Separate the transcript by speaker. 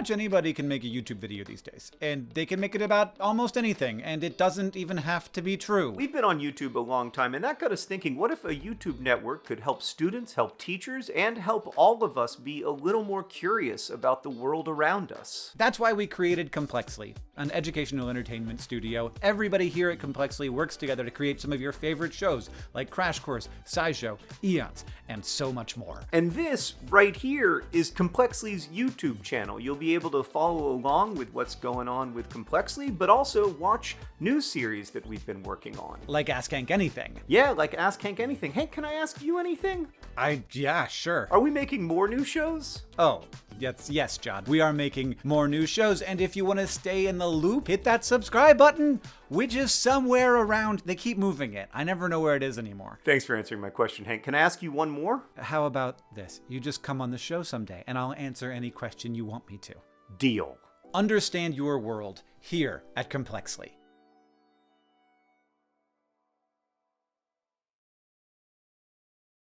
Speaker 1: much anybody can make a YouTube video these days, and they can make it about almost anything, and it doesn't even have to be true.
Speaker 2: We've been on YouTube a long time, and that got us thinking, what if a YouTube network could help students, help teachers, and help all of us be a little more curious about the world around us?
Speaker 1: That's why we created Complexly, an educational entertainment studio. Everybody here at Complexly works together to create some of your favorite shows, like Crash Course, SciShow, Eons, and so much more.
Speaker 2: And this, right here, is Complexly's YouTube channel. You'll be able to follow along with what's going on with Complexly, but also watch new series that we've been working on.
Speaker 1: Like Ask Hank Anything.
Speaker 2: Yeah, like Ask Hank Anything. Hey, can I ask you anything?
Speaker 1: Yeah, sure.
Speaker 2: Are we making more new shows?
Speaker 1: Oh, yes, John. We are making more new shows, and if you want to stay in the loop, hit that subscribe button, which is somewhere around. They keep moving it. I never know where it is anymore.
Speaker 2: Thanks for answering my question, Hank. Can I ask you one more?
Speaker 1: How about this? You just come on the show someday, and I'll answer any question you want me to.
Speaker 2: Deal.
Speaker 1: Understand your world here at Complexly.